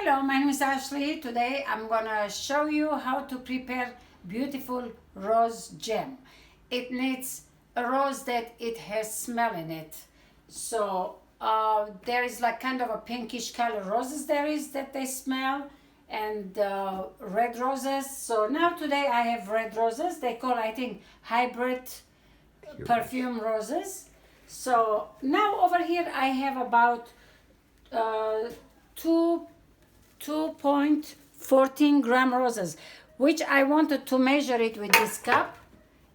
Hello, my name is Ashley. Today I'm gonna show you how to prepare beautiful rose jam. It needs a rose that it has smell in it. So there is like kind of a pinkish color roses there is that they smell, and red roses. So now today I have red roses. They call, I think, hybrid perfume roses. So now over here I have about 2.14 gram roses, which I wanted to measure it with this cup,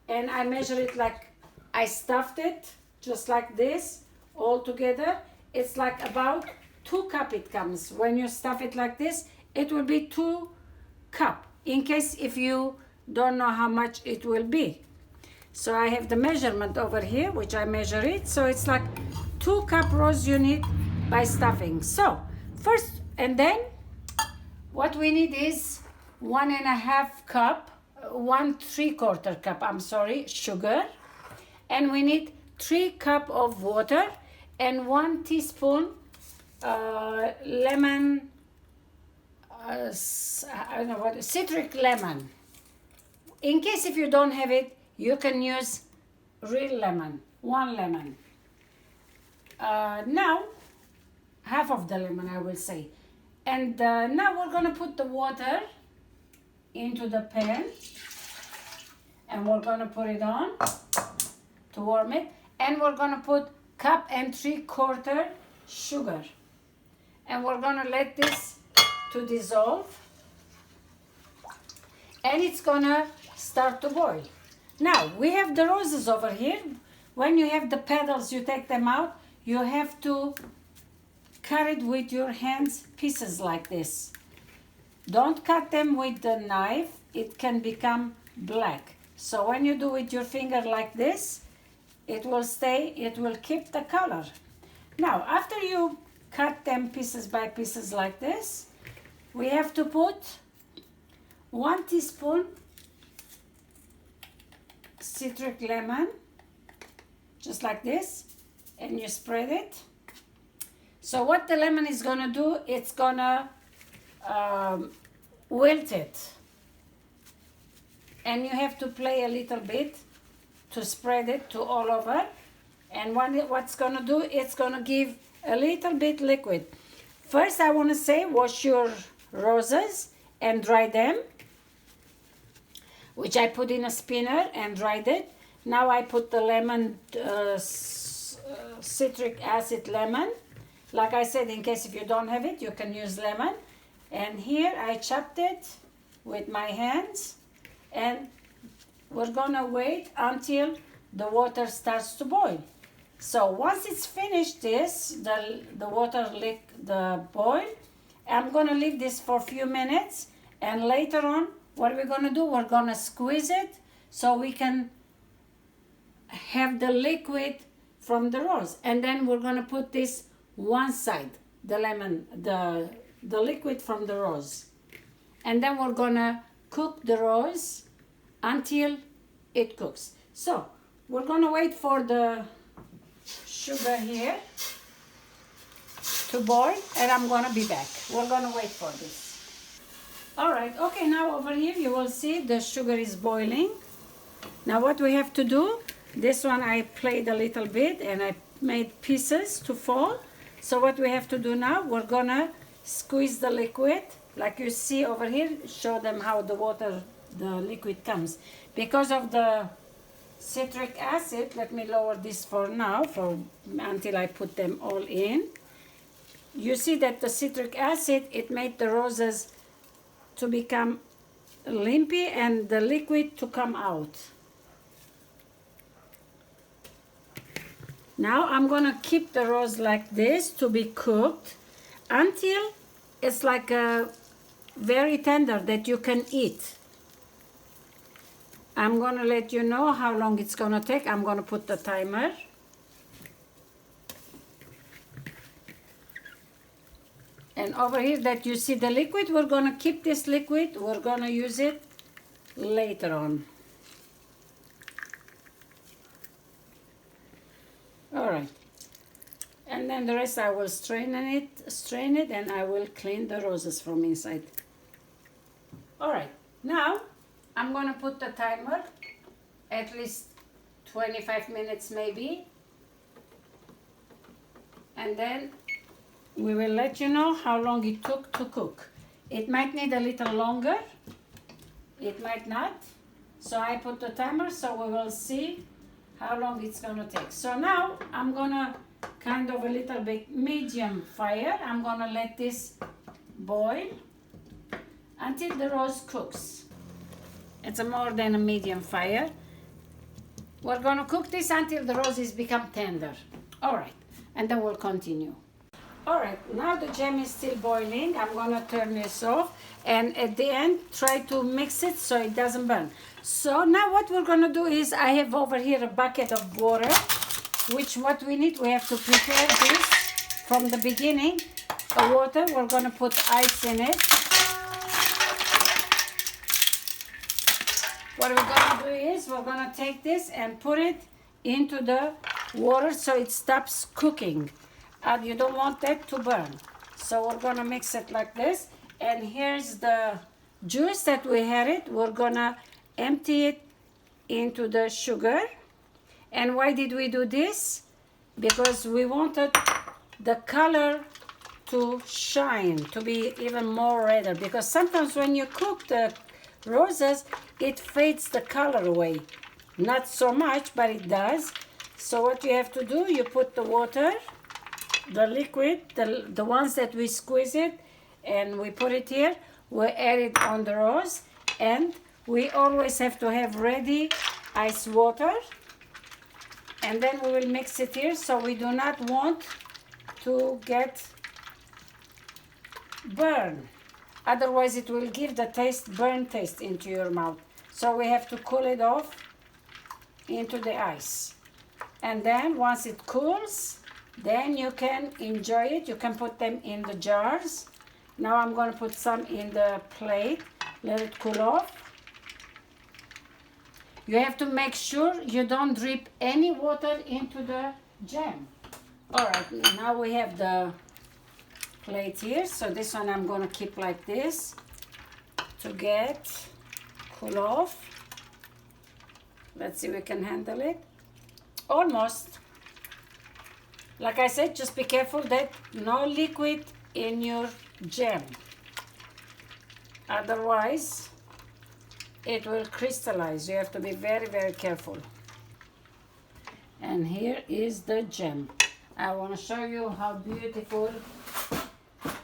and I measure it like I stuffed it just like this all together. It's like about 2 cup it comes. When you stuff it like this, it will be 2 cup, in case if you don't know how much it will be. So I have the measurement over here, which I measure it. So it's like 2 cup rose you need by stuffing. So first, and then what we need is 1.5 cup, 1¾ cup, I'm sorry, sugar. And we need 3 cup of water and 1 teaspoon lemon, I don't know what, citric lemon. In case if you don't have it, you can use real lemon, 1 lemon. Now, half of the lemon, I will say. And now we're gonna put the water into the pan, and we're gonna put it on to warm it, and we're gonna put 1.75 cup sugar, and we're gonna let this to dissolve, and it's gonna start to boil. Now we have the roses over here. When you have the petals, you take them out. You have to cut it with your hands, pieces like this. Don't cut them with the knife, it can become black. So when you do with your finger like this, it will stay, it will keep the color. Now, after you cut them pieces by pieces like this, we have to put 1 teaspoon citric lemon, just like this, and you spread it. So what the lemon is gonna do, it's gonna wilt it, and you have to play a little bit to spread it to all over. And what's gonna do, it's gonna give a little bit liquid. First, I want to say wash your roses and dry them, which I put in a spinner and dried it. Now I put the lemon, citric acid lemon. Like I said, in case if you don't have it, you can use lemon. And here I chopped it with my hands, and we're gonna wait until the water starts to boil. So once it's finished this, the water lick the boil, I'm gonna leave this for a few minutes, and later on, what we're gonna do, we're gonna squeeze it so we can have the liquid from the rose. And then we're gonna put this one side, the lemon, the liquid from the rose. And then we're gonna cook the rose until it cooks. So we're gonna wait for the sugar here to boil, and I'm gonna be back. We're gonna wait for this. All right, okay, now over here you will see the sugar is boiling. Now what we have to do, this one I played a little bit and I made pieces to fall. So what we have to do now, we're gonna squeeze the liquid, like you see over here, show them how the liquid comes. Because of the citric acid, let me lower this for now, until I put them all in. You see that the citric acid, it made the roses to become lumpy and the liquid to come out. Now I'm gonna keep the rose like this to be cooked until it's like very tender that you can eat. I'm gonna let you know how long it's gonna take. I'm gonna put the timer. And over here that you see the liquid, we're gonna keep this liquid. We're gonna use it later on. All right. And then the rest I will strain it, and I will clean the roses from inside. All right, now I'm gonna put the timer at least 25 minutes maybe, and then we will let you know how long it took to cook. It might need a little longer, it might not. So I put the timer, so we will see how long it's gonna take. So now I'm gonna kind of a little bit medium fire. I'm gonna let this boil until the rose cooks. It's a more than a medium fire. We're gonna cook this until the roses become tender. All right, and then we'll continue. All right, now the jam is still boiling. I'm gonna turn this off, and at the end, try to mix it so it doesn't burn. So now what we're gonna do is, I have over here a bucket of water, which what we need, we have to prepare this from the beginning. The water, we're gonna put ice in it. What we're gonna do is, we're gonna take this and put it into the water so it stops cooking. And you don't want that to burn. So we're gonna mix it like this. And here's the juice that we had it. We're gonna empty it into the sugar. And why did we do this? Because we wanted the color to shine, to be even more redder. Because sometimes when you cook the roses, it fades the color away. Not so much, but it does. So what you have to do, you put the water, the liquid, the ones that we squeeze it, and we put it here. We add it on the rose, and we always have to have ready ice water. And then we will mix it here, so we do not want to get burn. Otherwise it will give the burn taste into your mouth. So we have to cool it off into the ice. And then once it cools, then you can enjoy it. You can put them in the jars. Now I'm going to put some in the plate. Let it cool off. You have to make sure you don't drip any water into the jam. All right, now we have the plate here. So this one I'm going to keep like this to get cool off. Let's see if we can handle it. Almost. Like I said, just be careful that no liquid in your jam. Otherwise, it will crystallize. You have to be very, very careful. And here is the jam. I want to show you how beautiful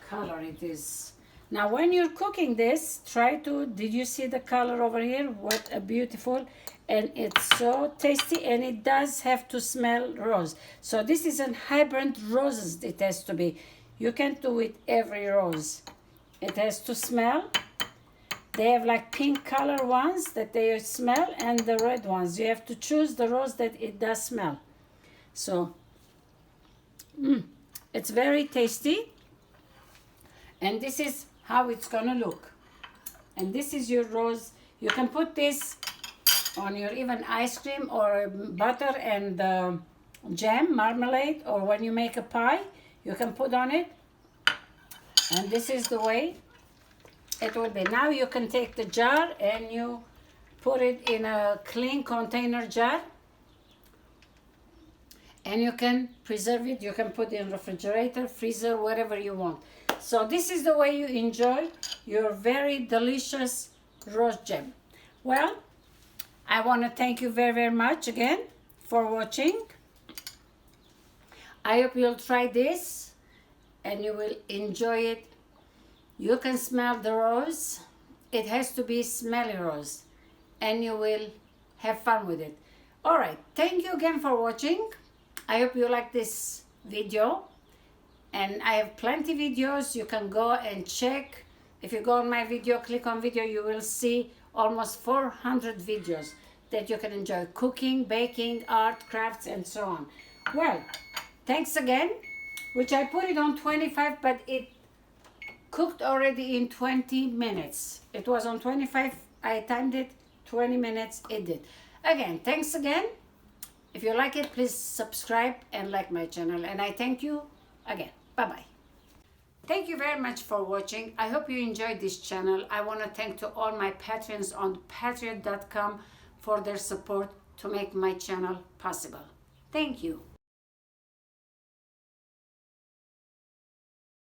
color it is. Now, when you're cooking this, did you see the color over here? What a beautiful, and it's so tasty, and it does have to smell rose. So this is an hybrid roses, it has to be. You can't do it every rose. It has to smell. They have like pink color ones that they smell, and the red ones. You have to choose the rose that it does smell. So, it's very tasty. And this is how it's gonna look. And this is your rose. You can put this on your even ice cream or butter and jam, marmalade, or when you make a pie, you can put on it. And this is the way it will be. Now you can take the jar and you put it in a clean container jar, and you can preserve it. You can put it in refrigerator, freezer, whatever you want. So this is the way you enjoy your very delicious rose jam. Well, I want to thank you very, very much again for watching. I hope you'll try this and you will enjoy it. You can smell the rose. It has to be smelly rose, and you will have fun with it. All right, thank you again for watching. I hope you like this video, and I have plenty videos. You can go and check. If you go on my video, click on video, you will see almost 400 videos that you can enjoy: cooking, baking, art, crafts, and so on. Well, thanks again, which I put it on 25, but it cooked already in 20 minutes. It was on 25, I timed it, 20 minutes it did. Again, thanks again. If you like it, please subscribe and like my channel. And I thank you again. Bye-bye. Thank you very much for watching. I hope you enjoyed this channel. I want to thank to all my patrons on patreon.com for their support to make my channel possible. Thank you.